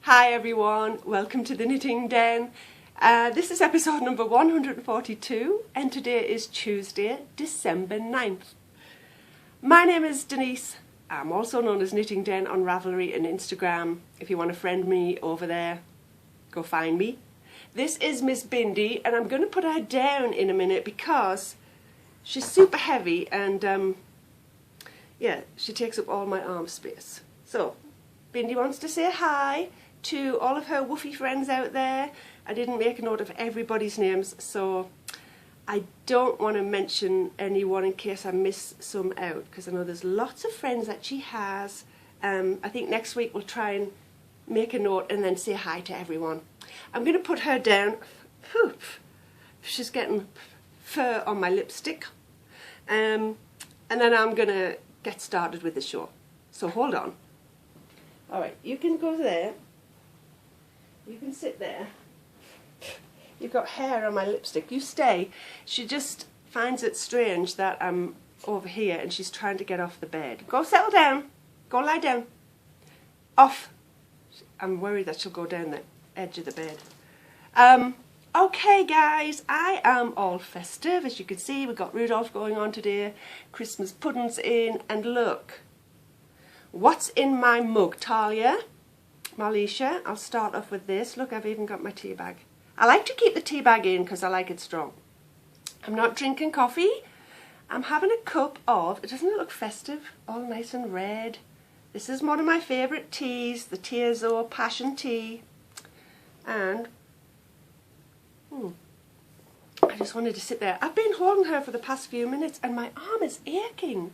Hi everyone, welcome to the Knitting Den. This is episode number 142 and today is Tuesday, December 9th. My name is Denise. I'm also known as Knitting Den on Ravelry and Instagram. If you want to friend me over there, go find me. This is Miss Bindi and I'm going to put her down in a minute because she's super heavy and yeah, she takes up all my arm space. So, Bindi wants to say hi to all of her woofy friends out there. I didn't make a note of everybody's names, so I don't want to mention anyone in case I miss some out, because I know there's lots of friends that she has. I think next week we'll try and make a note and then say hi to everyone. I'm going to put her down. She's getting fur on my lipstick. And then I'm going to get started with the show. So hold on. Alright, you can go there. You can sit there. You've got hair on my lipstick. You stay. She just finds it strange that I'm over here and she's trying to get off the bed. Go settle down. Go lie down. Off. I'm worried that she'll go down the edge of the bed. Okay guys, I am all festive. As you can see, we've got Rudolph going on today. Christmas pudding's in. And look. What's in my mug, Talia? Malisha, I'll start off with this. Look, I've even got my tea bag. I like to keep the tea bag in because I like it strong. I'm not drinking coffee. I'm having a cup of, doesn't it look festive? All nice and red. This is one of my favourite teas, the Tearzo Passion Tea. And, I just wanted to sit there. I've been holding her for the past few minutes and my arm is aching.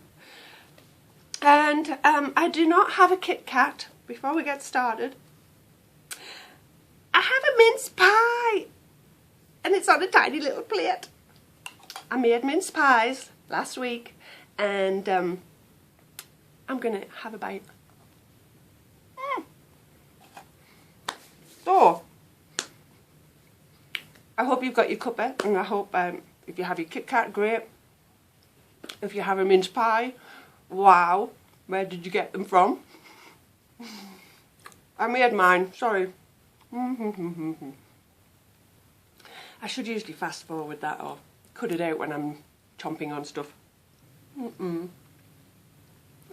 And I do not have a Kit Kat. Before we get started, I have a mince pie and it's on a tiny little plate. I made mince pies last week and I'm going to have a bite. So, I hope you've got your cuppa and I hope if you have your Kit Kat, great. If you have a mince pie, wow, where did you get them from? I made mine, sorry. I should usually fast forward that or cut it out when I'm chomping on stuff.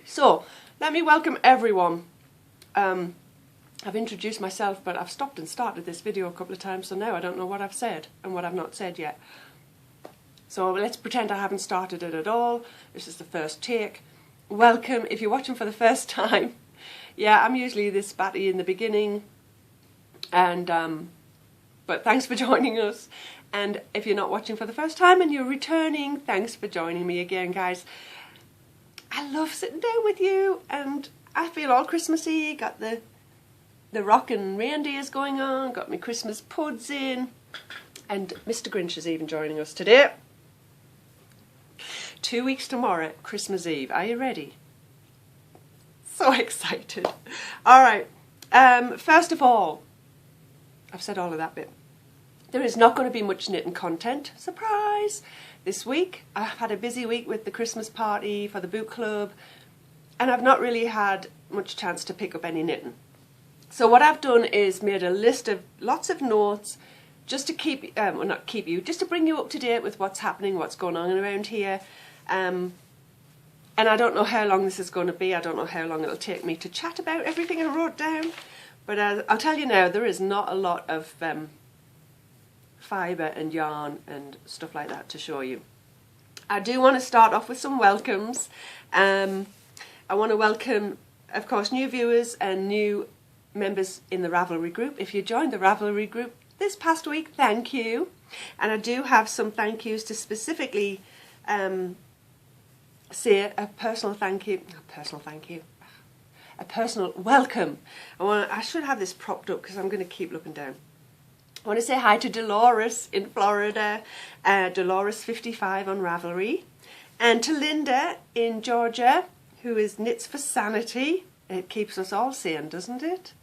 So, let me welcome everyone. I've introduced myself, but I've stopped and started this video a couple of times, so now I don't know what I've said and what I've not said yet. So let's pretend I haven't started it at all. This is the first take. Welcome, if you're watching for the first time. Yeah, I'm usually this batty in the beginning, and but thanks for joining us. And if you're not watching for the first time and you're returning, thanks for joining me again, guys. I love sitting down with you, and I feel all Christmassy. Got the rockin' reindeers going on, got my Christmas puds in, and Mr. Grinch is even joining us today. 2 weeks tomorrow, Christmas Eve. Are you ready? So excited. Alright, first of all, I've said all of that bit. There is not going to be much knitting content. Surprise! This week, I've had a busy week with the Christmas party for the book club, and I've not really had much chance to pick up any knitting. So what I've done is made a list of lots of notes just to keep, well not keep you, just to bring you up to date with what's happening, what's going on around here. And I don't know how long this is going to be. I don't know how long it'll take me to chat about everything I wrote down. But I'll tell you now, there is not a lot of fibre and yarn and stuff like that to show you. I do want to start off with some welcomes. I want to welcome, of course, new viewers and new members in the Ravelry group. If you joined the Ravelry group this past week, thank you. And I do have some thank yous to specifically say a personal thank you, a personal welcome. I should have this propped up because I'm going to keep looking down. I want to say hi to Dolores in Florida, Dolores55 on Ravelry, and to Linda in Georgia, who is Knits for Sanity. It keeps us all sane, doesn't it?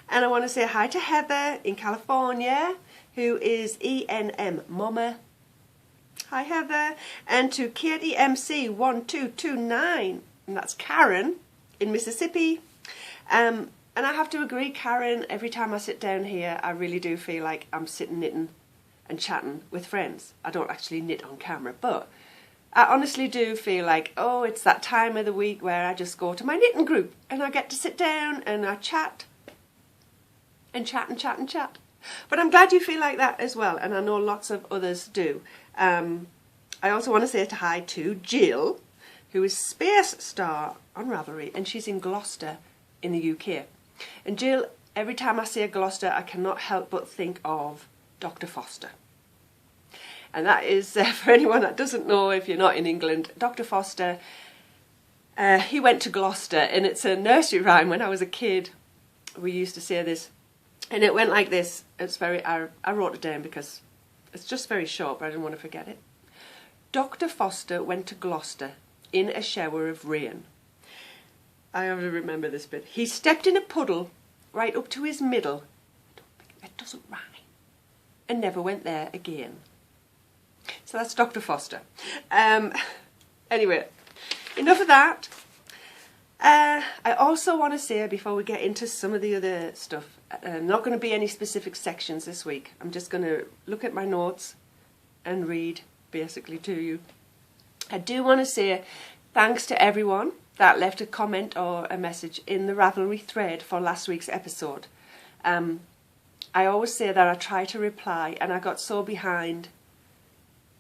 And I want to say hi to Heather in California, who is ENM Mama. Hi Heather. And to Katie MC1229, and that's Karen in Mississippi. And And I have to agree, Karen, every time I sit down here, I really do feel like I'm sitting knitting and chatting with friends. I don't actually knit on camera, but I honestly do feel like, oh, it's that time of the week where I just go to my knitting group and I get to sit down and I chat and chat and chat and chat. But I'm glad you feel like that as well, and I know lots of others do. I also want to say hi to Jill, who is Space Star on Ravelry, and she's in Gloucester in the UK. And Jill, every time I say Gloucester, I cannot help but think of Dr. Foster. And that is, for anyone that doesn't know, if you're not in England, Dr. Foster, he went to Gloucester, and it's a nursery rhyme. When I was a kid, we used to say this, and it went like this. It's very, I wrote it down because it's just very short, but I didn't want to forget it. Dr. Foster went to Gloucester in a shower of rain. I have to remember this bit. He stepped in a puddle right up to his middle. It doesn't rhyme. And never went there again. So that's Dr. Foster. Anyway, enough of that. I also want to say, before we get into some of the other stuff, not going to be any specific sections this week. I'm just going to look at my notes and read basically to you. I do want to say thanks to everyone that left a comment or a message in the Ravelry thread for last week's episode. I always say that I try to reply, and I got so behind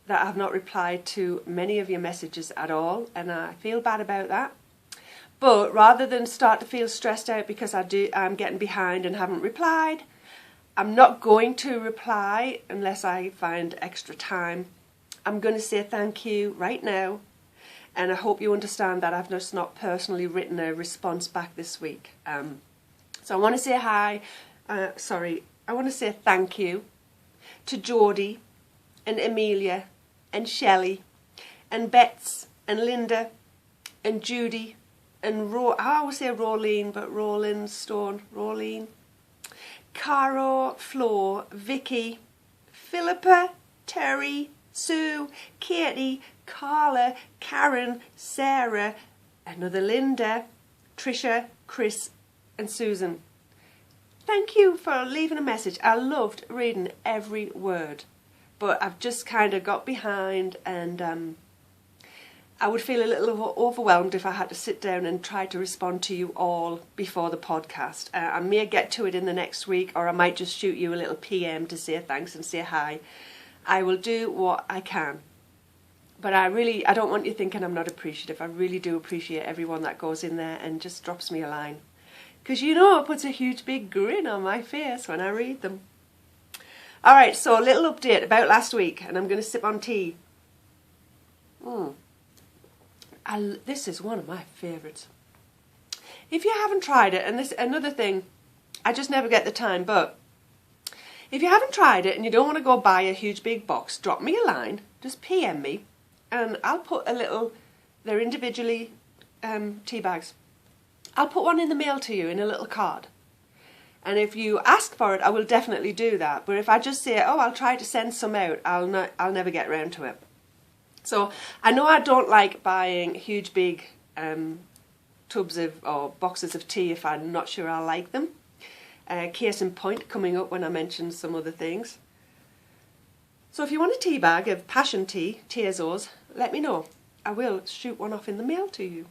that I've not replied to many of your messages at all, and I feel bad about that. But rather than start to feel stressed out because I'm getting behind and haven't replied, I'm not going to reply unless I find extra time. I'm going to say thank you right now, and I hope you understand that I've just not personally written a response back this week. So I want to say I want to say thank you to Geordie and Amelia and Shelley and Bets and Linda and Judy and I always say Rolene, but Rolling Stone, Rolene, Caro, Flo, Vicky, Philippa, Terry, Sue, Katie, Carla, Karen, Sarah, another Linda, Trisha, Chris and Susan. Thank you for leaving a message. I loved reading every word, but I've just kind of got behind, and I would feel a little overwhelmed if I had to sit down and try to respond to you all before the podcast. I may get to it in the next week, or I might just shoot you a little PM to say thanks and say hi. I will do what I can. But I don't want you thinking I'm not appreciative. I really do appreciate everyone that goes in there and just drops me a line. Because it puts a huge big grin on my face when I read them. Alright, so a little update about last week, and I'm going to sip on tea. This is one of my favourites. If you haven't tried it, and this another thing, I just never get the time, but if you haven't tried it and you don't want to go buy a huge big box, drop me a line, just PM me, and I'll put they're individually tea bags. I'll put one in the mail to you in a little card. And if you ask for it, I will definitely do that. But if I just say, I'll try to send some out, I'll never get round to it. So I know I don't like buying huge big tubs or boxes of tea if I'm not sure I like them. Case in point coming up when I mention some other things. So if you want a tea bag of passion tea, Tezos, let me know. I will shoot one off in the mail to you.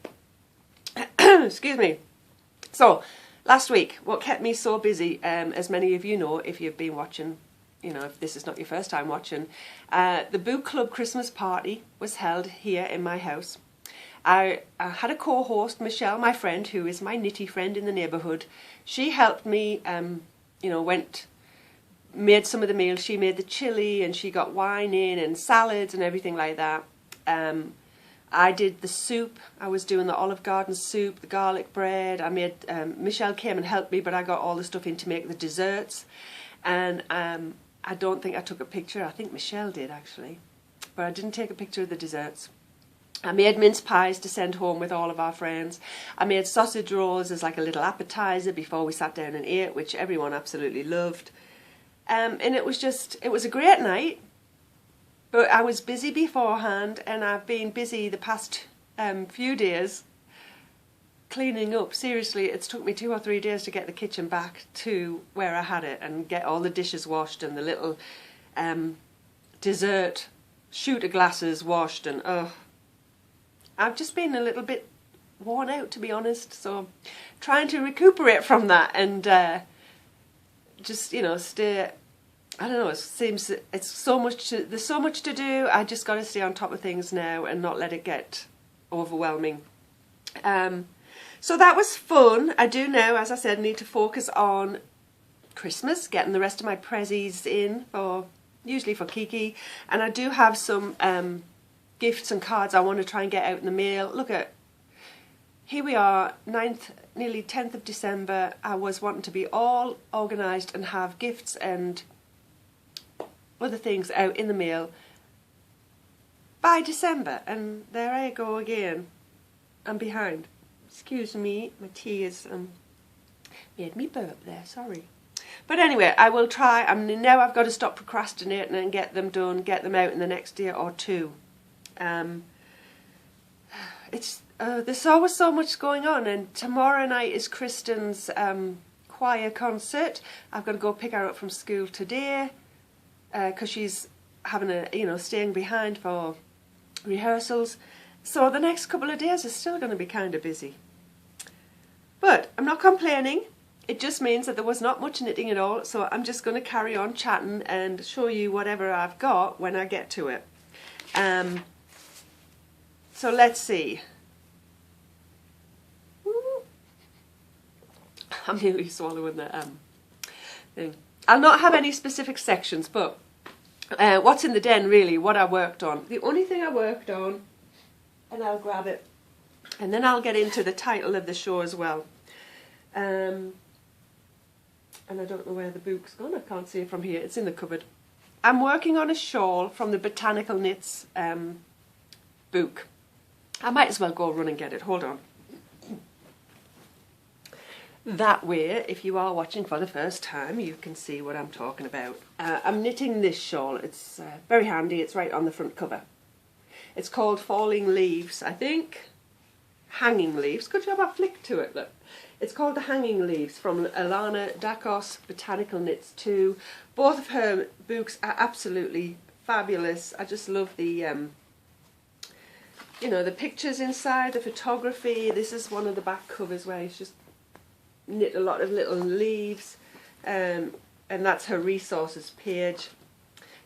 Excuse me. So, last week, what kept me so busy, as many of you know, if you've been watching, if this is not your first time watching, the Book Club Christmas party was held here in my house. I had a co-host, Michelle, my friend, who is my knitty friend in the neighbourhood. She helped me, made some of the meals. She made the chilli, and she got wine in and salads and everything like that. I did the soup. I was doing the Olive Garden soup, the garlic bread. I made, Michelle came and helped me, but I got all the stuff in to make the desserts. And I don't think I took a picture. I think Michelle did, actually. But I didn't take a picture of the desserts. I made mince pies to send home with all of our friends. I made sausage rolls as like a little appetizer before we sat down and ate, which everyone absolutely loved. And it was a great night. But I was busy beforehand, and I've been busy the past few days cleaning up. Seriously, it's took me 2 or 3 days to get the kitchen back to where I had it and get all the dishes washed and the little dessert shooter glasses washed, and I've just been a little bit worn out, to be honest, so trying to recuperate from that and just, you know, stay. I don't know, it seems there's so much to do. I just got to stay on top of things now and not let it get overwhelming. So that was fun. I do now, as I said, need to focus on Christmas, getting the rest of my prezzies in, usually for Kiki, and I do have some gifts and cards I want to try and get out in the mail. Look at, here we are, 9th, nearly 10th of December. I was wanting to be all organised and have gifts and other things out in the mail by December, and there I go again. I'm behind. Excuse me, my tears made me burp there, sorry. But anyway, I will try. Now I've got to stop procrastinating and get them done, get them out in the next day or two. There's always so much going on, and tomorrow night is Kristen's choir concert. I've got to go pick her up from school today because she's having staying behind for rehearsals. So the next couple of days are still going to be kind of busy. But I'm not complaining. It just means that there was not much knitting at all, so I'm just going to carry on chatting and show you whatever I've got when I get to it. So let's see. I'm nearly swallowing the thing. I'll not have any specific sections, but what's in the den really, what I worked on. The only thing I worked on, and I'll grab it, and then I'll get into the title of the show as well. And I don't know where the book's gone, I can't see it from here, it's in the cupboard. I'm working on a shawl from the Botanical Knits book. I might as well go run and get it, hold on. That way, if you are watching for the first time, you can see what I'm talking about. I'm knitting this shawl, it's very handy, it's right on the front cover. It's called Falling Leaves, I think. Hanging Leaves, good job I flicked to it, look. It's called The Hanging Leaves from Alana Dakos, Botanical Knits 2. Both of her books are absolutely fabulous. I just love the, the pictures inside, the photography. This is one of the back covers where he's just knit a lot of little leaves, and that's her resources page.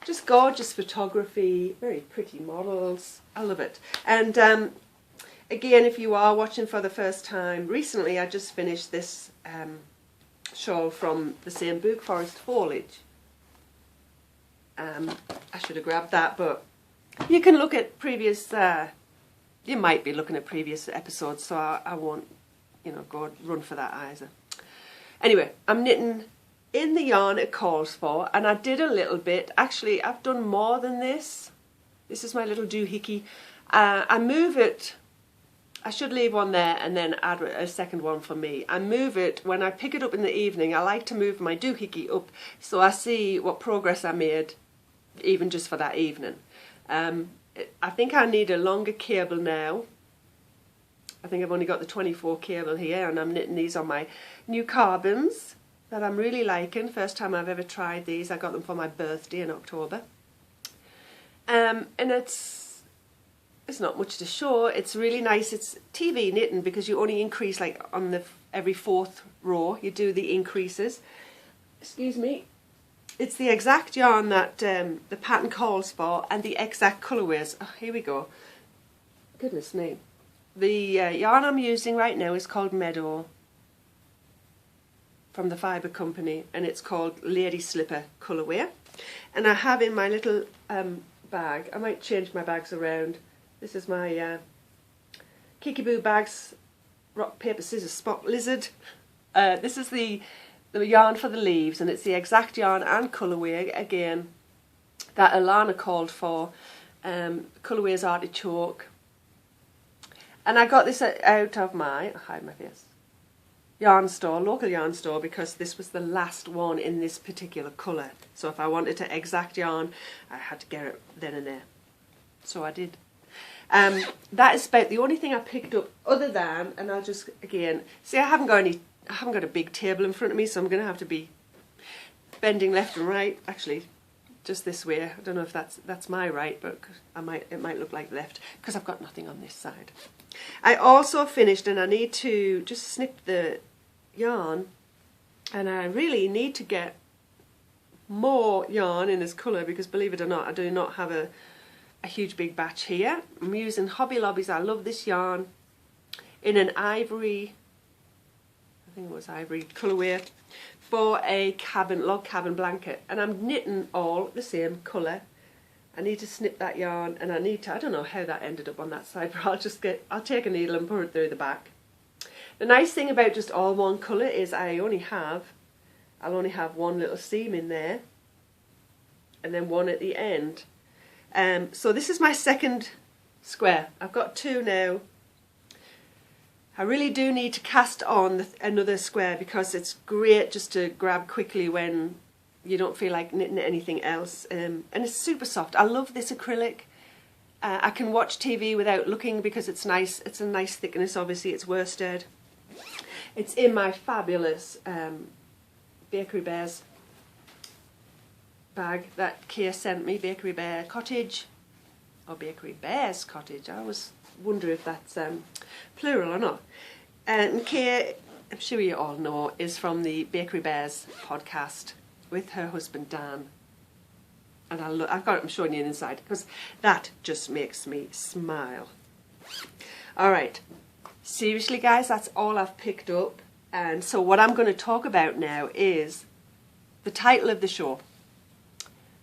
Just gorgeous photography, very pretty models. I love it. And again, if you are watching for the first time, recently I just finished this shawl from the same book, Forest Foliage. I should have grabbed that, but you can look at previous, you might be looking at previous episodes, so I won't, go run for that either. Anyway, I'm knitting in the yarn it calls for, and I did a little bit. Actually, I've done more than this. This is my little doohickey. I move it. I should leave one there and then add a second one for me. I move it, when I pick it up in the evening, I like to move my doohickey up so I see what progress I made, even just for that evening. I think I need a longer cable now. I think I've only got the 24 cable here, and I'm knitting these on my new carbons that I'm really liking. First time I've ever tried these. I got them for my birthday in October. And it's not much to show. It's really nice. It's TV knitting because you only increase like on the every 4th row. You do the increases. Excuse me. It's the exact yarn that the pattern calls for and the exact colourways. Oh, here we go. Goodness me. The yarn I'm using right now is called Meadow from the Fibre Company, and it's called Lady Slipper colourway. And I have in my little bag, I might change my bags around. This is my Kikiboo Bags Rock, Paper, Scissors, Spot Lizard. This is the yarn for the leaves, and it's the exact yarn and colourway, again, that Alana called for. Colourway is Artichoke. And I got this out of my, hide my face, yarn store, local yarn store, because this was the last one in this particular colour. So if I wanted to exact yarn, I had to get it then and there. So I did. That is about the only thing I picked up other than, and I'll just, again, see I haven't got a big table in front of me, so I'm going to have to be bending left and right, actually just this way. I don't know if that's my right, but it might look like left, because I've got nothing on this side. I also finished, and I need to just snip the yarn, and I really need to get more yarn in this colour, because believe it or not, I do not have a huge big batch here. I'm using Hobby Lobby's I Love This yarn in an ivory, I think it was ivory colourway, for a log cabin blanket, and I'm knitting all the same colour. I need to snip that yarn, and I don't know how that ended up on that side, but I'll take a needle and put it through the back. The nice thing about just all one colour is I'll only have one little seam in there, and then one at the end. So this is my second square. I've got two now. I really do need to cast on another square, because it's great just to grab quickly when you don't feel like knitting anything else. And it's super soft. I love this acrylic. I can watch TV without looking because it's nice. It's a nice thickness, obviously. It's worsted. It's in my fabulous Bakery Bears bag that Kay sent me, Bakery Bear Cottage, or Bakery Bears Cottage. I always wonder if that's plural or not. And Kay, I'm sure you all know, is from the Bakery Bears podcast with her husband Dan. And I'm showing you inside, because that just makes me smile. Alright, seriously guys, that's all I've picked up. And so what I'm going to talk about now is the title of the show,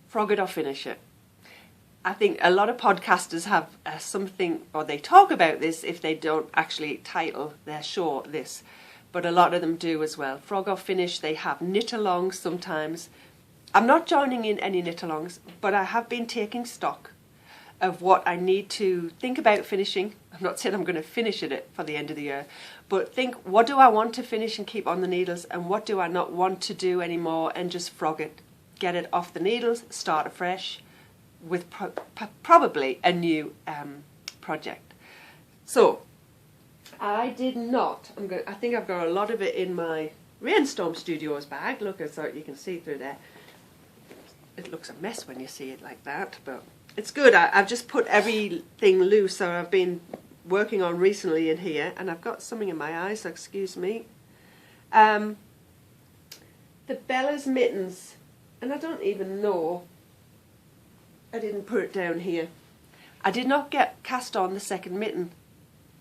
Frog It or Finish It. I think a lot of podcasters have something, or they talk about this if they don't actually title their show this, but a lot of them do as well. Frog or Finish, they have knit-alongs sometimes. I'm not joining in any knit-alongs, but I have been taking stock of what I need to think about finishing. I'm not saying I'm going to finish it for the end of the year, but think, what do I want to finish and keep on the needles, and what do I not want to do anymore, and just frog it. Get it off the needles, start afresh with probably a new project. So, I did not, I think I've got a lot of it in my Rainstorm Studios bag. Look, so you can see through there. It looks a mess when you see it like that, but it's good. I've just put everything loose, so I've been working on recently in here, and I've got something in my eyes, so excuse me. The Bella's Mittens, and I don't even know, I didn't put it down here. I did not get cast on the second mitten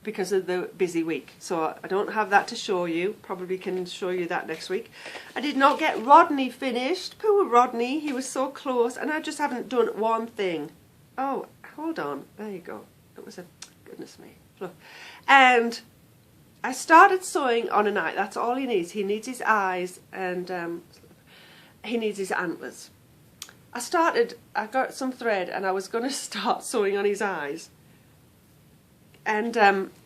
because of the busy week, so I don't have that to show you. Probably can show you that next week. I did not get Rodney finished. Poor Rodney, he was so close, and I just haven't done one thing. Oh, hold on, there you go. It was goodness me, look. And I started sewing on a night. That's all he needs. He needs his eyes, and he needs his antlers. I got some thread, and I was going to start sewing on his eyes. And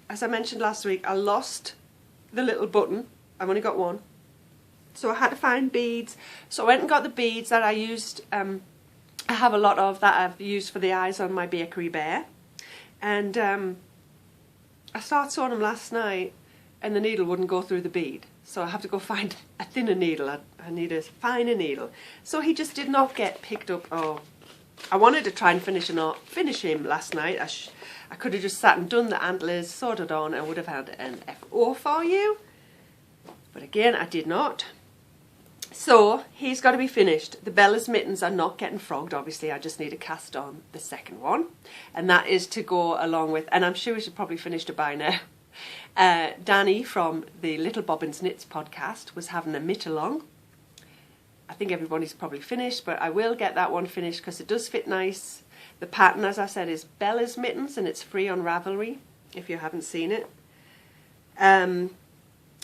as I mentioned last week, I lost the little button. I've only got one. So I had to find beads. So I went and got the beads that I used. I have a lot of that I've used for the eyes on my Bakery Bear. And I started sewing them last night, and the needle wouldn't go through the bead. So I have to go find a thinner needle. I need a finer needle. So he just did not get picked up. Oh, I wanted to try and finish him last night. I could have just sat and done the antlers, sewed it on, and would have had an FO for you. But again, I did not. So he's got to be finished. The Bella's Mittens are not getting frogged, obviously. I just need to cast on the second one. And that is to go along with, and I'm sure we should probably finish it by now. Danny from the Little Bobbins Knits podcast was having a knit along. I think everybody's probably finished, but I will get that one finished because it does fit nice. The pattern, as I said, is Bella's Mittens, and it's free on Ravelry if you haven't seen it. And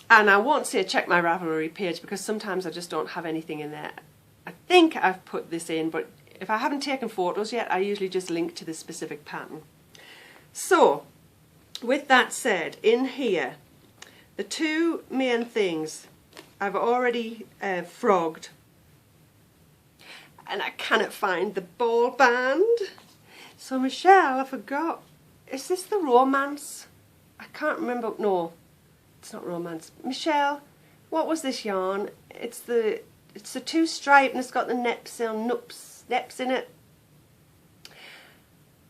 I won't say check my Ravelry page because sometimes I just don't have anything in there. I think I've put this in, but if I haven't taken photos yet, I usually just link to the specific pattern. So, with that said, in here, the two main things I've already frogged, and I cannot find the ball band. So Michelle, I forgot is this the Romance? I can't remember. No, it's not Romance. Michelle, what was this yarn? It's the two stripe and it's got the neps in it.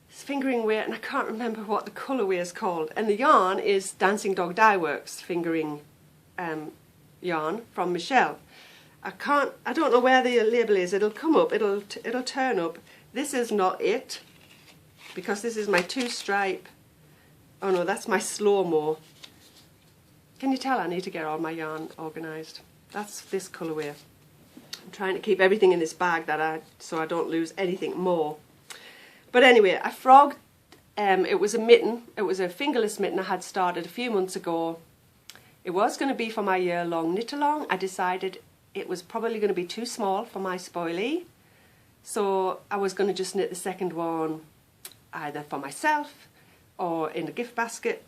It's fingering weight and I can't remember what the colourway is called. And the yarn is Dancing Dog Dye Works fingering yarn from Michelle. I don't know where the label is. It'll come up, it'll turn up. This is not it, because this is my two stripe. Oh no, that's my slow-mo. Can you tell I need to get all my yarn organised? That's this colourway. I'm trying to keep everything in this bag so I don't lose anything more. But anyway, I frogged, it was a mitten, it was a fingerless mitten I had started a few months ago. It was going to be for my year-long knit-along. I decided it was probably going to be too small for my spoilie, so I was going to just knit the second one either for myself or in a gift basket.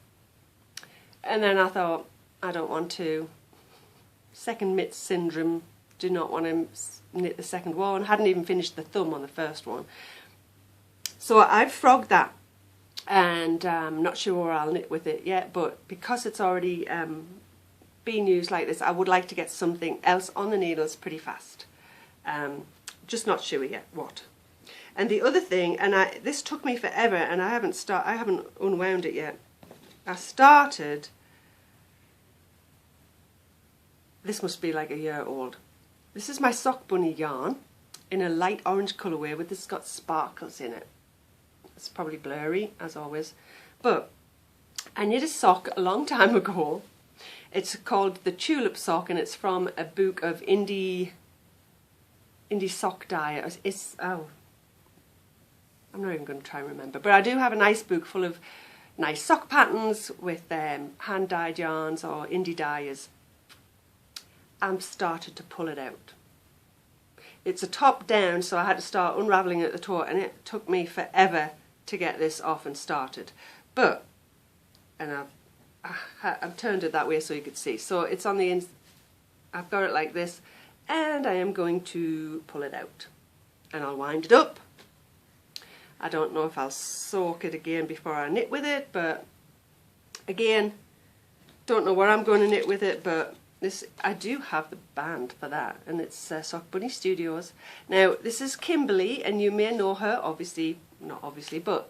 And then I thought, I don't want to, second mitt syndrome, do not want to knit the second one. Hadn't even finished the thumb on the first one. So I've frogged that, and I'm not sure where I'll knit with it yet, but because it's already being used like this, I would like to get something else on the needles pretty fast. Just not sure yet what. And the other thing, and this took me forever, and I haven't unwound it yet. I started, this must be like a year old. This is my Sock Bunny yarn in a light orange colourway with this got sparkles in it. It's probably blurry as always, but I knit a sock a long time ago. It's called the Tulip Sock, and it's from a book of indie sock dye. I'm not even going to try and remember, but I do have a nice book full of nice sock patterns with hand dyed yarns or indie dyers. I'm started to pull it out. It's a top down, so I had to start unravelling at the toe, and it took me forever to get this off and started. But, and I've turned it that way so you could see. So it's on the I've got it like this, and I am going to pull it out, and I'll wind it up. I don't know if I'll soak it again before I knit with it, but again, don't know where I'm going to knit with it, but I do have the band for that, and it's Sock Bunny Studios. Now, this is Kimberly, and you may know her, obviously, not obviously, but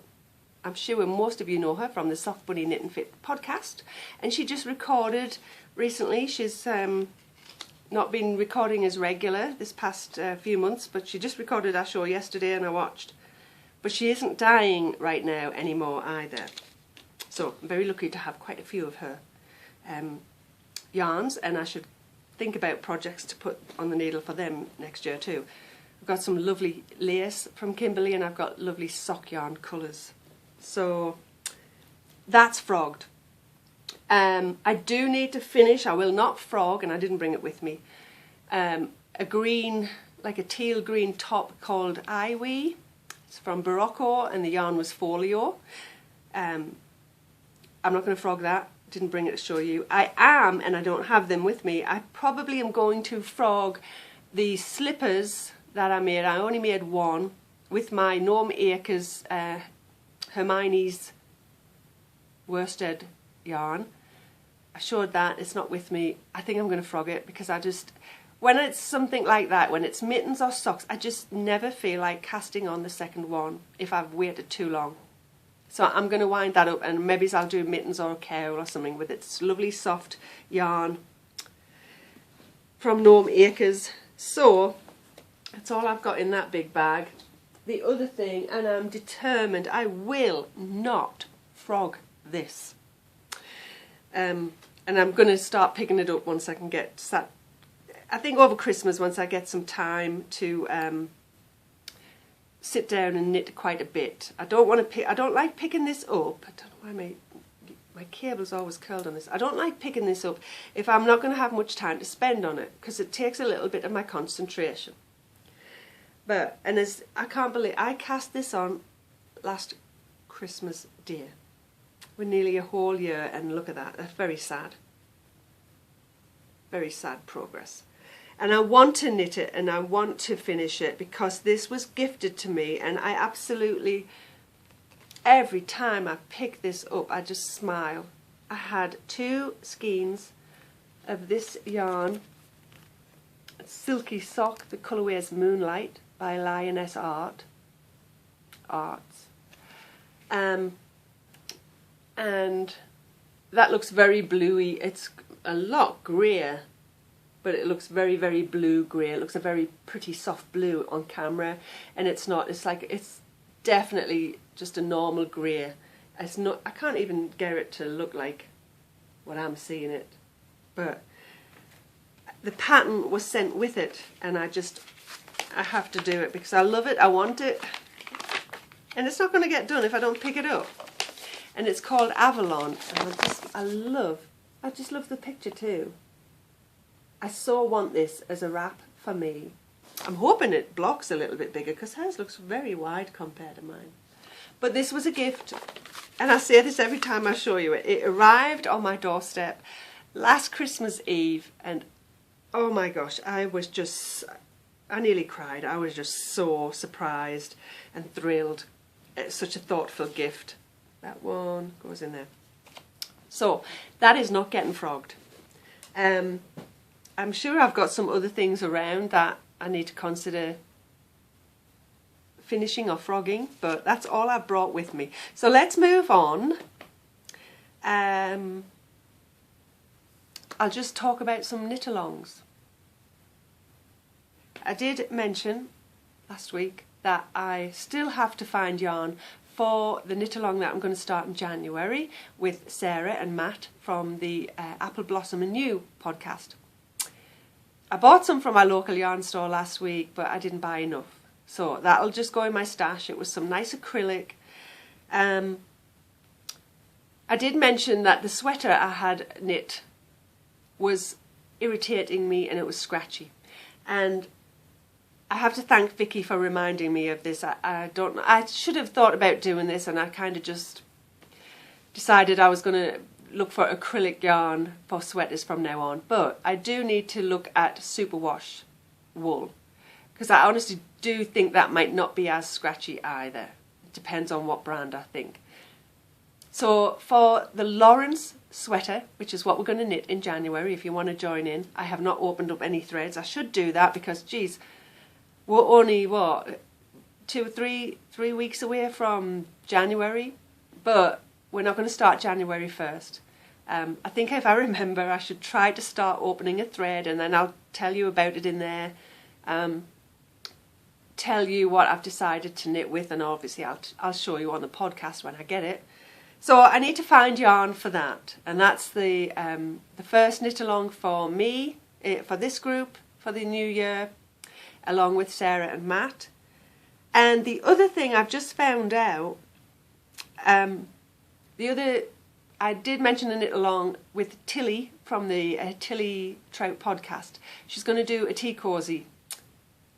I'm sure most of you know her from the Sock Bunny Knit and Fit podcast, and she just recorded recently. She's not been recording as regular this past few months, but she just recorded our show yesterday and I watched. But she isn't dyeing right now anymore either. So I'm very lucky to have quite a few of her yarns, and I should think about projects to put on the needle for them next year too. I've got some lovely lace from Kimberly, and I've got lovely sock yarn colours. So that's frogged. I do need to finish, I will not frog, and I didn't bring it with me, a green, like a teal green top called Iwi. It's from Barocco, and the yarn was Folio. I'm not going to frog that, didn't bring it to show you. I am, and I don't have them with me, I probably am going to frog the slippers that I made. I only made one with my Norm Acres Hermione's worsted yarn. I showed that, it's not with me. I think I'm going to frog it because when it's something like that, when it's mittens or socks, I just never feel like casting on the second one if I've waited too long. So I'm going to wind that up, and maybe I'll do mittens or a cowl or something with it. It's lovely soft yarn from Norm Acres. So that's all I've got in that big bag. The other thing, and I'm determined, I will not frog this. And I'm going to start picking it up once I can get sat. I think over Christmas, once I get some time to sit down and knit quite a bit. I don't like picking this up. I don't know why my cable's always curled on this. I don't like picking this up if I'm not going to have much time to spend on it, because it takes a little bit of my concentration. But, and I can't believe, I cast this on last Christmas Day. We're nearly a whole year, and look at that, that's very sad. Very sad progress. And I want to knit it, and I want to finish it, because this was gifted to me, and I absolutely every time I pick this up, I just smile. I had 2 skeins of this yarn, Silky Sock. The colourway is Moonlight by Lioness Arts. And that looks very bluey. It's a lot greyer, but it looks very, very blue-grey. It looks a very pretty soft blue on camera, and it's not. It's definitely just a normal grey. It's not. I can't even get it to look like what I'm seeing it, but the pattern was sent with it, and I have to do it because I love it. I want it, and it's not going to get done if I don't pick it up. And it's called Avalon, and I just love the picture too. I so want this as a wrap for me. I'm hoping it blocks a little bit bigger because hers looks very wide compared to mine. But this was a gift, and I say this every time I show you it. It arrived on my doorstep last Christmas Eve, and oh my gosh, I nearly cried. I was just so surprised and thrilled. It's such a thoughtful gift. That one goes in there. So that is not getting frogged. I'm sure I've got some other things around that I need to consider finishing or frogging, but that's all I've brought with me. So let's move on. I'll just talk about some knit-alongs. I did mention last week that I still have to find yarn for the knit-along that I'm going to start in January with Sarah and Matt from the Apple Blossom and You podcast. I bought some from our local yarn store last week, but I didn't buy enough. So that'll just go in my stash. It was some nice acrylic. I did mention that the sweater I had knit was irritating me and it was scratchy. And I have to thank Vicky for reminding me of this. I should have thought about doing this, and I kind of just decided I was going to look for acrylic yarn for sweaters from now on. But I do need to look at superwash wool, because I honestly do think that might not be as scratchy either. It depends on what brand, I think. So for the Lawrence sweater, which is what we're going to knit in January, if you want to join in, I have not opened up any threads. I should do that because, geez, we're only, 2 or 3 weeks away from January, but we're not going to start January 1st. I think if I remember, I should try to start opening a thread, and then I'll tell you about it in there, tell you what I've decided to knit with, and obviously I'll show you on the podcast when I get it. So I need to find yarn for that, and that's the first knit along for me, for this group, for the new year, along with Sarah and Matt. And the other thing I've just found out, I did mention a knit along with Tilly from the Tilly Trout podcast. She's going to do a tea cosy.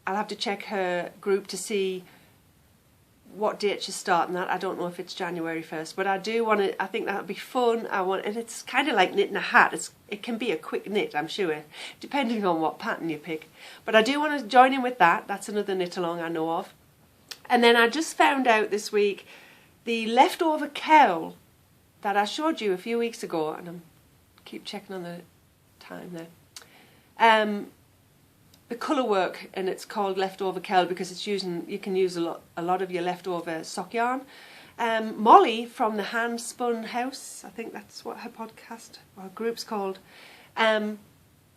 I'll have to check her group to see what date she's starting that. I don't know if it's January 1st, but I do want to. I think that'll be fun. And it's kind of like knitting a hat. It can be a quick knit, I'm sure, depending on what pattern you pick. But I do want to join in with that. That's another knit along I know of. And then I just found out this week the leftover cowl that I showed you a few weeks ago, and keep checking on the time there. The colour work, and it's called leftover cowl because you can use a lot of your leftover sock yarn. Molly from the Handspun House, I think that's what her podcast or group's called.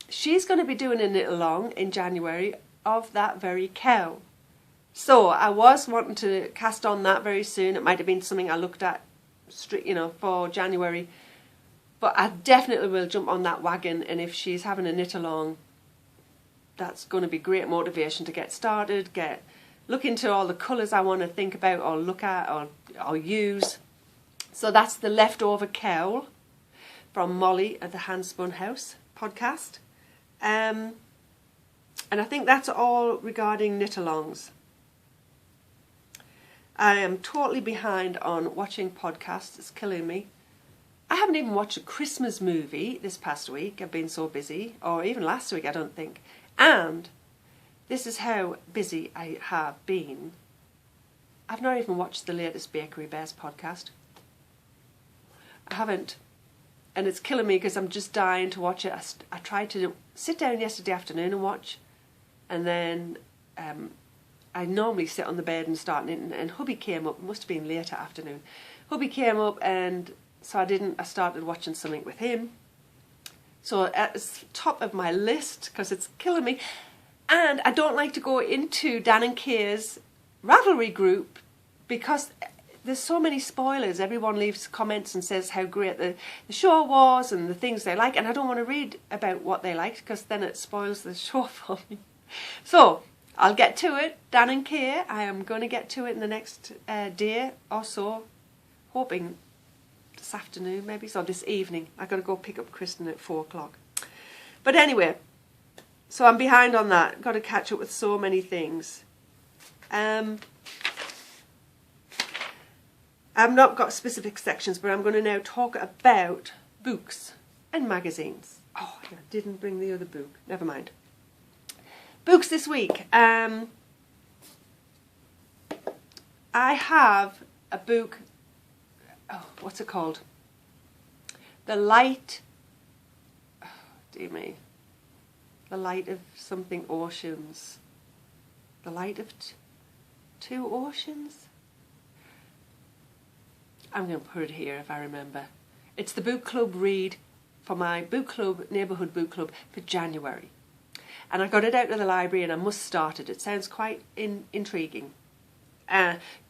She's going to be doing a knit along in January of that very cowl. So I was wanting to cast on that very soon. It might have been something I looked at, for January. But I definitely will jump on that wagon, and if she's having a knit along, that's going to be great motivation to get started, look into all the colours I want to think about or look at or use. So that's the leftover cowl from Molly at the Handspun House podcast. And I think that's all regarding knit-alongs. I am totally behind on watching podcasts. It's killing me. I haven't even watched a Christmas movie this past week. I've been so busy. Or even last week, I don't think. And this is how busy I have been. I've not even watched the latest Bakery Bears podcast. I haven't. And it's killing me because I'm just dying to watch it. I tried to sit down yesterday afternoon and watch. And then I normally sit on the bed and start knitting. And hubby came up. It must have been later afternoon. Hubby came up, and so I started watching something with him. So at the top of my list, because it's killing me. And I don't like to go into Dan and Kay's Ravelry group because there's so many spoilers. Everyone leaves comments and says how great the show was and the things they like, and I don't want to read about what they liked because then it spoils the show for me. So I'll get to it. Dan and Kay, I am going to get to it in the next day or so, hoping this afternoon maybe, so this evening. I've got to go pick up Kristen at 4 o'clock. But anyway, so I'm behind on that. Got to catch up with so many things. I've not got specific sections, but I'm going to now talk about books and magazines. Oh, I didn't bring the other book. Never mind. Books this week. I have a book. Oh, what's it called? The Light. Oh, dear me. The Light of something Oceans. The Light of Two Oceans? I'm going to put it here if I remember. It's the book club read for my book club, neighbourhood book club, for January. And I got it out of the library and I must start it. It sounds quite intriguing.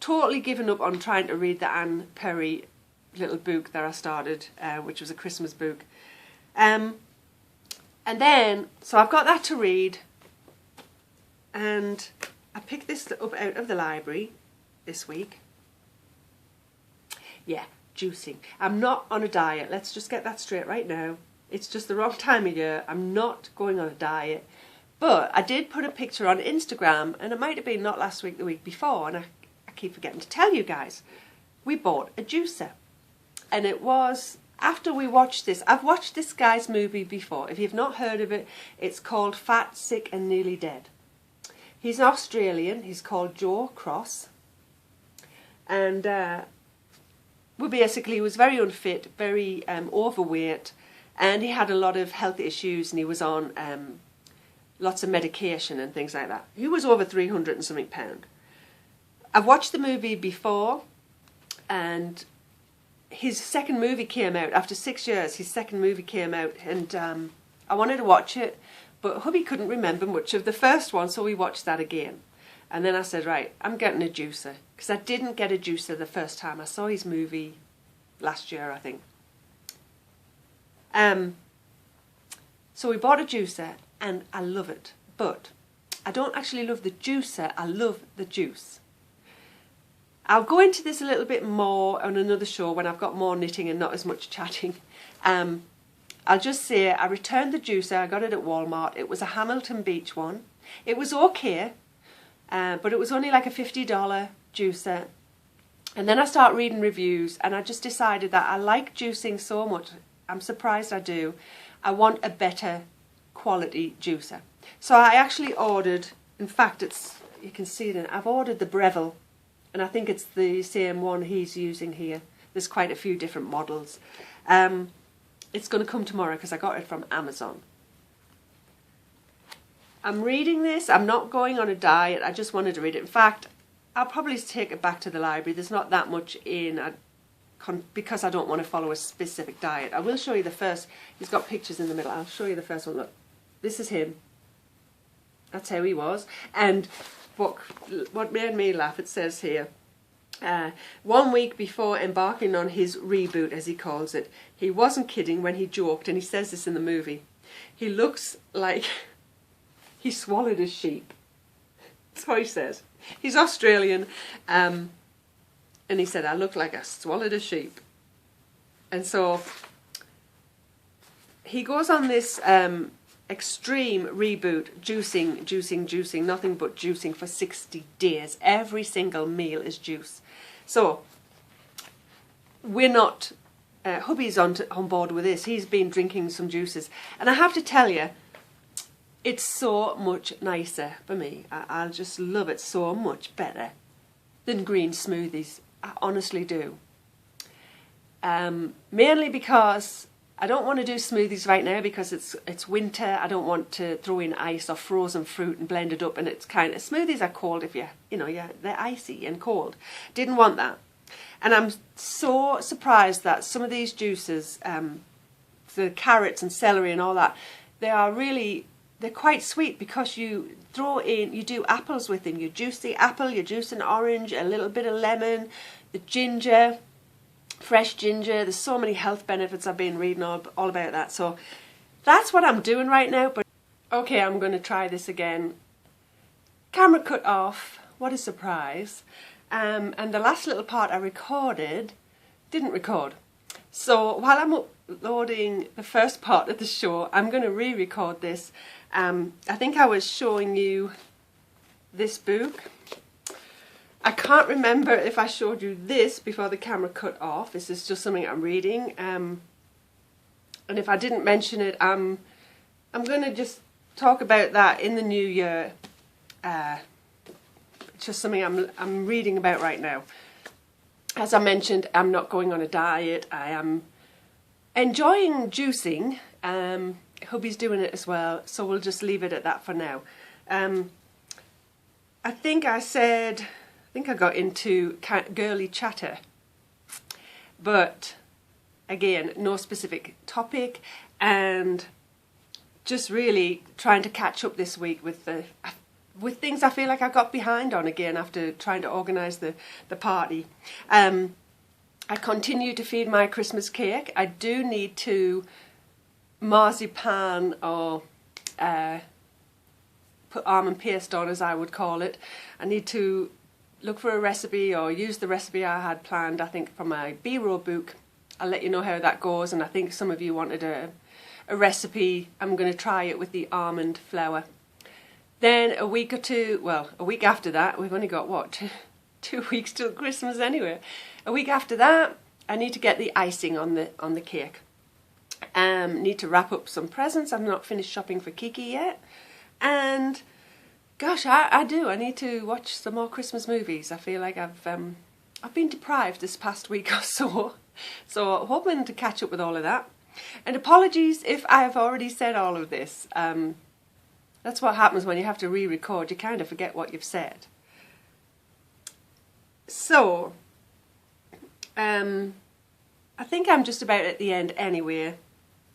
Totally given up on trying to read the Anne Perry little book that I started, which was a Christmas book. And then, so I've got that to read. And I picked this up out of the library this week. Yeah, juicing. I'm not on a diet. Let's just get that straight right now. It's just the wrong time of year. I'm not going on a diet. But I did put a picture on Instagram, and it might have been not last week, the week before, and I keep forgetting to tell you guys. We bought a juicer. And it was after we watched this. I've watched this guy's movie before. If you've not heard of it, it's called Fat, Sick and Nearly Dead. He's an Australian. He's called Joe Cross. And well, basically, he was very unfit, very overweight, and he had a lot of health issues, and he was on lots of medication and things like that. He was over 300 and something pound. I've watched the movie before, and his second movie came out after 6 years. His second movie came out, and I wanted to watch it, but hubby couldn't remember much of the first one, so we watched that again. And then I said, right, I'm getting a juicer. Because I didn't get a juicer the first time. I saw his movie last year, I think. So we bought a juicer, and I love it. But I don't actually love the juicer. I love the juice. I'll go into this a little bit more on another show when I've got more knitting and not as much chatting. I'll just say I returned the juicer. I got it at Walmart. It was a Hamilton Beach one. It was okay. But it was only like a $50 juicer. And then I start reading reviews, and I just decided that I like juicing so much. I'm surprised I do. I want a better quality juicer. So I actually ordered, in fact, you can see it, I've ordered the Breville, and I think it's the same one he's using here. There's quite a few different models. It's going to come tomorrow because I got it from Amazon. I'm reading this. I'm not going on a diet. I just wanted to read it. In fact, I'll probably take it back to the library. There's not that much in because I don't want to follow a specific diet. I will show you the first. He's got pictures in the middle. I'll show you the first one. Look, this is him. That's how he was. And what made me laugh, it says here, 1 week before embarking on his reboot, as he calls it, he wasn't kidding when he joked, and he says this in the movie. He looks like he swallowed a sheep. That's what he says. He's Australian, and he said, I look like I swallowed a sheep. And so he goes on this extreme reboot, juicing, nothing but juicing for 60 days. Every single meal is juice. So we're not, hubby's on board with this. He's been drinking some juices. And I have to tell you, it's so much nicer for me. I'll just love it so much better. than green smoothies. I honestly do. Mainly because I don't want to do smoothies right now because it's winter. I don't want to throw in ice or frozen fruit and blend it up, and it's kind of, smoothies are cold if they're icy and cold. Didn't want that. And I'm so surprised that some of these juices, the carrots and celery and all that, they're quite sweet because you do apples with them. You juice the apple, you juice an orange, a little bit of lemon, the ginger, fresh ginger. There's so many health benefits. I've been reading all about that. So that's what I'm doing right now. But okay, I'm going to try this again. Camera cut off. What a surprise. And the last little part I recorded didn't record. So while I'm uploading the first part of the show, I'm going to re-record this. I think I was showing you this book. I can't remember if I showed you this before the camera cut off. This is just something I'm reading. And if I didn't mention it, I'm going to just talk about that in the new year. It's just something I'm reading about right now. As I mentioned, I'm not going on a diet. I am enjoying juicing. Hubby's doing it as well, so we'll just leave it at that for now. I think I got into girly chatter, but again, no specific topic, and just really trying to catch up this week with things I feel like I got behind on again after trying to organise the party. I continue to feed my Christmas cake. I do need to marzipan or put almond paste on, as I would call it. I need to look for a recipe or use the recipe I had planned, I think, for my B-roll book. I'll let you know how that goes, and I think some of you wanted a recipe. I'm going to try it with the almond flour. Then a week after that, we've only got what, two weeks till Christmas anyway. A week after that, I need to get the icing on the cake. Need to wrap up some presents. I've not finished shopping for Kiki yet, and gosh, I do. I need to watch some more Christmas movies. I feel like I've been deprived this past week or so, so hoping to catch up with all of that. And apologies if I have already said all of this. That's what happens when you have to re-record. You kind of forget what you've said. So, I think I'm just about at the end anyway.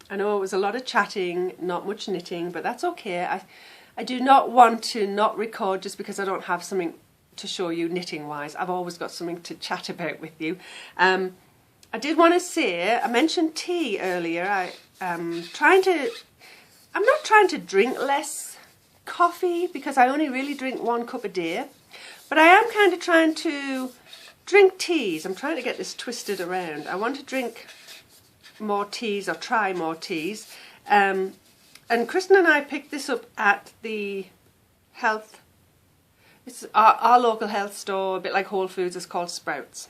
I know it was a lot of chatting, not much knitting, but that's okay. I do not want to not record just because I don't have something to show you knitting-wise. I've always got something to chat about with you. I did want to say, I mentioned tea earlier. I'm not trying to drink less coffee because I only really drink 1 cup a day, but I am kind of trying to drink teas. I'm trying to get this twisted around. I want to drink more teas or try more teas. And Kristen and I picked this up at the it's our local health store, a bit like Whole Foods. It's called Sprouts.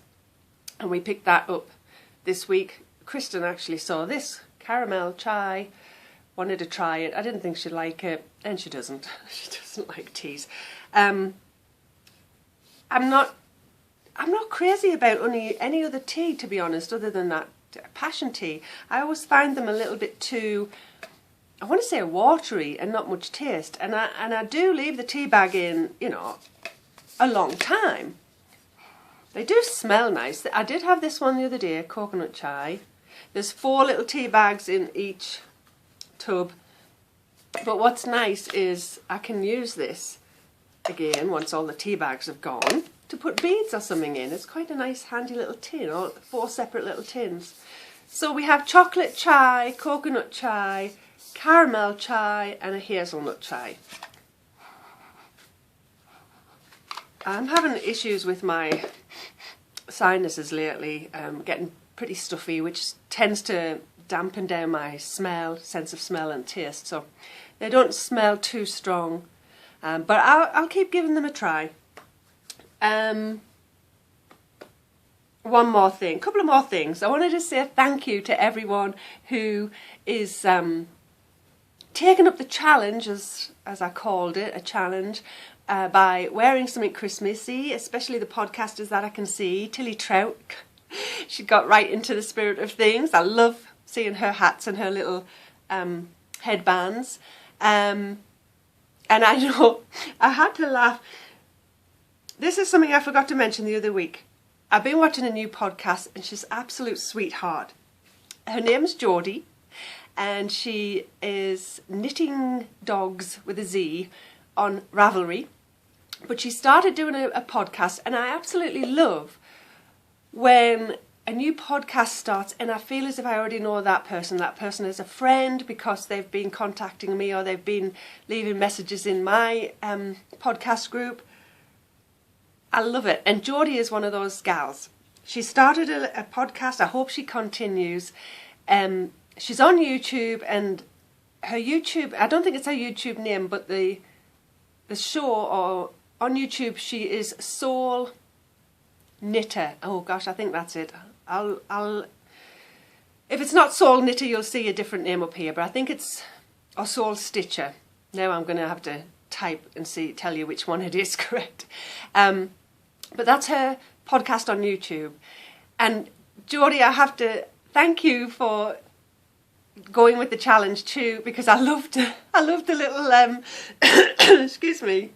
And we picked that up this week. Kristen actually saw this caramel chai, wanted to try it. I didn't think she'd like it, and she doesn't. She doesn't like teas. I'm not crazy about any other tea, to be honest, other than that passion tea. I always find them a little bit too, I want to say, watery and not much taste. And I do leave the tea bag in, a long time. They do smell nice. I did have this one the other day, coconut chai. There's 4 little tea bags in each tub. But what's nice is I can use this again once all the tea bags have gone to put beads or something in. It's quite a nice handy little tin, all 4 separate little tins. So we have chocolate chai, coconut chai, caramel chai and a hazelnut chai. I'm having issues with my sinuses lately, getting pretty stuffy, which tends to dampen down my sense of smell and taste. So they don't smell too strong, but I'll keep giving them a try. One more thing, couple of more things. I wanted to say thank you to everyone who is taking up the challenge, as I called it, a challenge, by wearing something Christmassy, especially the podcasters that I can see. Tilly Trout, she got right into the spirit of things. I love seeing her hats and her little headbands. And I know I had to laugh. This is something I forgot to mention the other week. I've been watching a new podcast and she's an absolute sweetheart. Her name's Geordie and she is knitting dogs with a Z on Ravelry. But she started doing a podcast, and I absolutely love when a new podcast starts and I feel as if I already know that person. That person is a friend because they've been contacting me or they've been leaving messages in my podcast group. I love it. And Geordie is one of those gals. She started a podcast. I hope she continues. She's on YouTube, and her YouTube, I don't think it's her YouTube name, but the show or on YouTube, she is Soul Knitter. Oh gosh, I think that's it. I'll if it's not Soul Knitter, you'll see a different name up here, but I think it's or Soul Stitcher. Now I'm going to have to type and tell you which one it is correct. But that's her podcast on YouTube. And Geordie, I have to thank you for going with the challenge too, because I loved the little excuse me.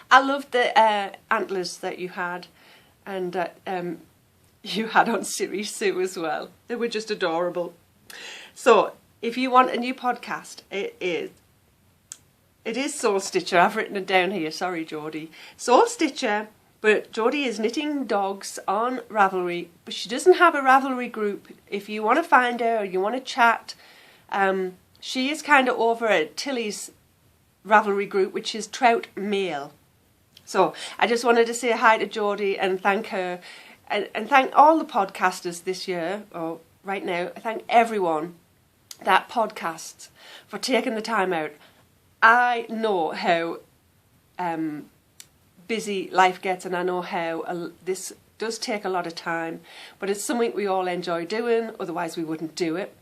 I loved the antlers that you had, and you had on Siri Sue as well. They were just adorable. So if you want a new podcast, it is Soul Stitcher. I've written it down here. Sorry, Geordie. Soul Stitcher. But Geordie is knitting dogs on Ravelry, but she doesn't have a Ravelry group. If you want to find her or you want to chat, she is kind of over at Tilly's Ravelry group, which is Trout Mail. So I just wanted to say hi to Geordie and thank her, and thank all the podcasters this year, or right now. I thank everyone that podcasts for taking the time out. I know how busy life gets, and I know how this does take a lot of time, but it's something we all enjoy doing, otherwise we wouldn't do it.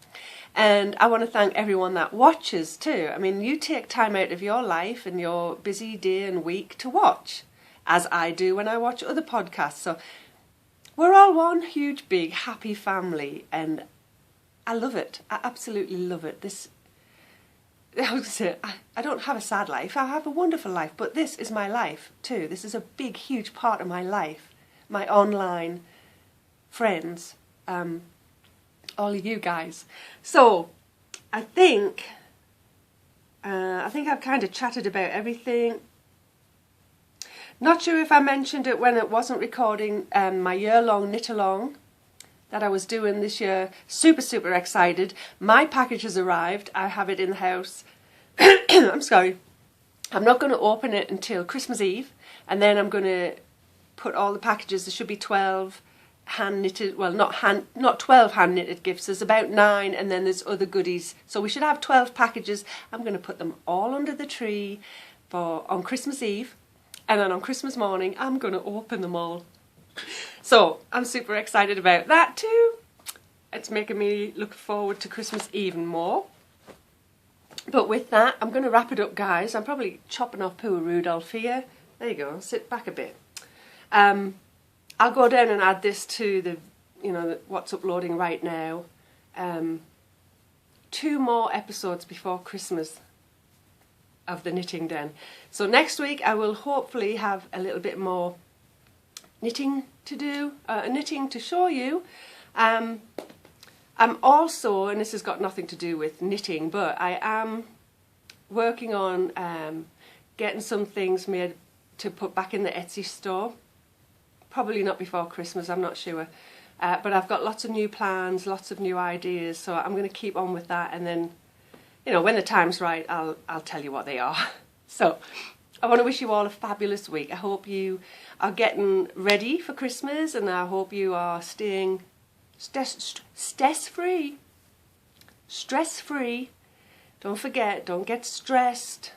And I want to thank everyone that watches too. I mean, you take time out of your life and your busy day and week to watch, as I do when I watch other podcasts. So we're all one huge big happy family, and I love it. I absolutely love it. I don't have a sad life, I have a wonderful life, but this is my life too. This is a big, huge part of my life. My online friends, all of you guys. So, I think I've kind of chatted about everything. Not sure if I mentioned it when it wasn't recording, my year-long knit-along that I was doing this year. Super, super excited. My package has arrived. I have it in the house. I'm sorry. I'm not going to open it until Christmas Eve, and then I'm going to put all the packages. There should be 12 hand knitted, well, not 12 hand knitted gifts. There's about 9, and then there's other goodies. So we should have 12 packages. I'm going to put them all under the tree on Christmas Eve, and then on Christmas morning I'm going to open them all. So I'm super excited about that too. It's making me look forward to Christmas even more. But with that, I'm going to wrap it up, guys. I'm probably chopping off poor Rudolph here. There you go. Sit back a bit. I'll go down and add this to the, what's uploading right now. 2 more episodes before Christmas of the Knitting Den. So next week I will hopefully have a little bit more knitting to do, knitting to show you. I'm also, and this has got nothing to do with knitting, but I am working on getting some things made to put back in the Etsy store. Probably not before Christmas, I'm not sure. But I've got lots of new plans, lots of new ideas, so I'm going to keep on with that, and then, when the time's right, I'll tell you what they are. So, I want to wish you all a fabulous week. I hope you are getting ready for Christmas, and I hope you are staying stress-free. Stress-free. Don't forget, don't get stressed.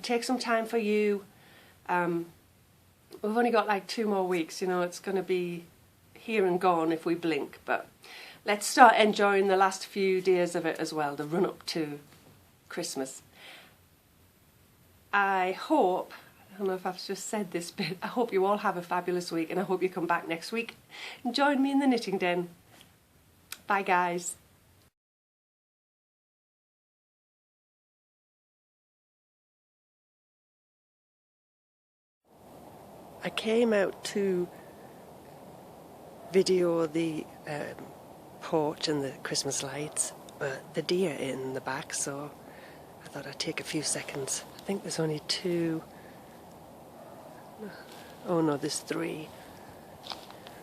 Take some time for you. We've only got like 2 more weeks, it's going to be here and gone if we blink, but let's start enjoying the last few days of it as well, the run up to Christmas. I hope, I don't know if I've just said this bit, I hope you all have a fabulous week, and I hope you come back next week and join me in the knitting den. Bye guys. I came out to video the porch and the Christmas lights, but the deer are in the back, so I thought I'd take a few seconds. I think there's only 2. Oh no, there's 3.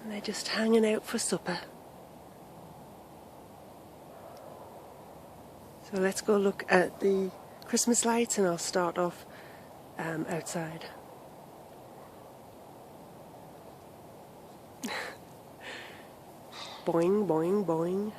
And they're just hanging out for supper. So let's go look at the Christmas lights, and I'll start off outside. Boing, boing, boing.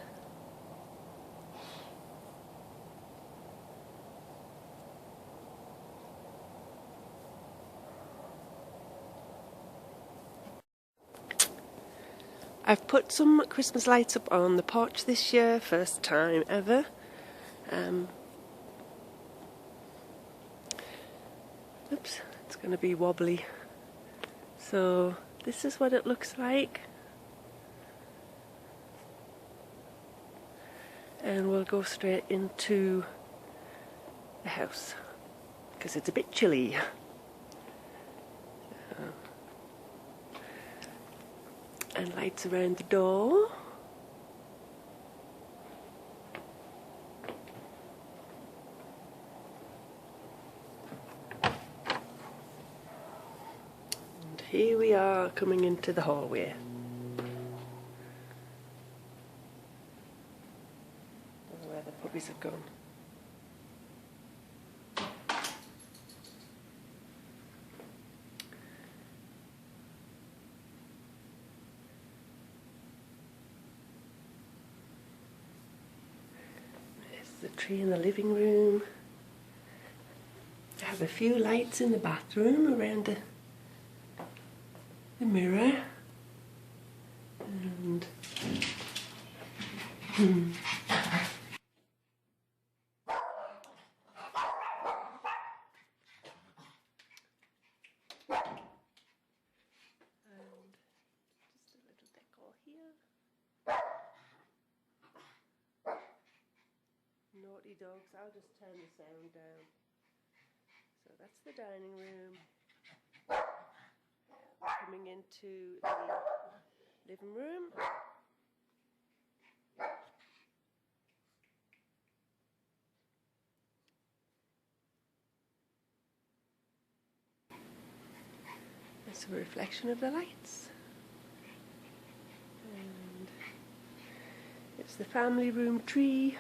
I've put some Christmas lights up on the porch this year, first time ever. Oops, it's going to be wobbly. So this is what it looks like. And we'll go straight into the house because it's a bit chilly. And lights around the door. And here we are coming into the hallway. I don't know where the puppies have gone. The tree in the living room. I have a few lights in the bathroom around the mirror. And just a little decor here. Naughty dogs, I'll just turn the sound down. So that's the dining room. Coming into the living room. That's a reflection of the lights. And it's the family room tree.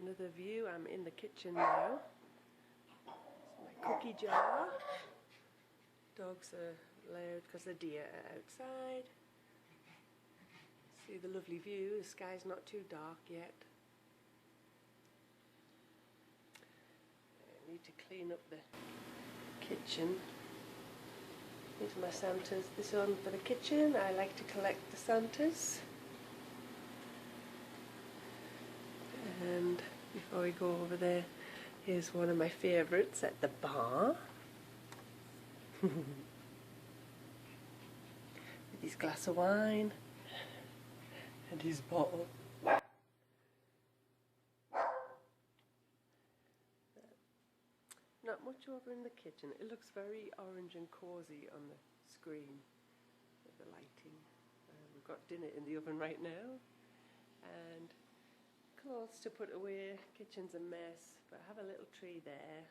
Another view, I'm in the kitchen now. It's my cookie jar. Dogs are loud because the deer are outside. See the lovely view, the sky's not too dark yet. I need to clean up the kitchen. These are my Santas. This one for the kitchen. I like to collect the Santas. And before we go over there, here's one of my favourites at the bar. With his glass of wine and his bottle. Not much over in the kitchen. It looks very orange and cosy on the screen with the lighting. We've got dinner in the oven right now, and clothes to put away. Kitchen's a mess, but I have a little tree there.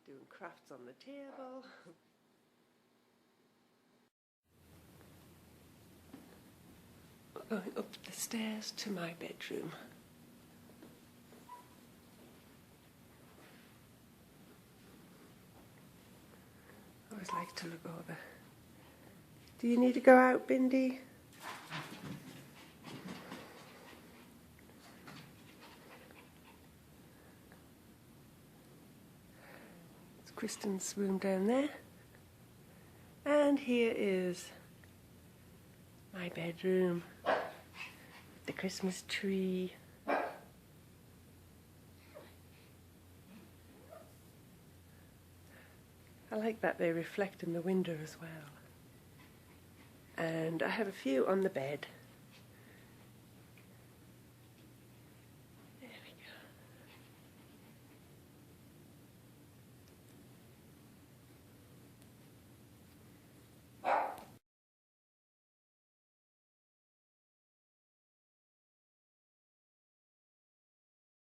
Doing crafts on the table. Going up the stairs to my bedroom. I always like to look over. Do you need to go out, Bindi? Kristen's room down there. And here is my bedroom, the Christmas tree. I like that they reflect in the window as well. And I have a few on the bed.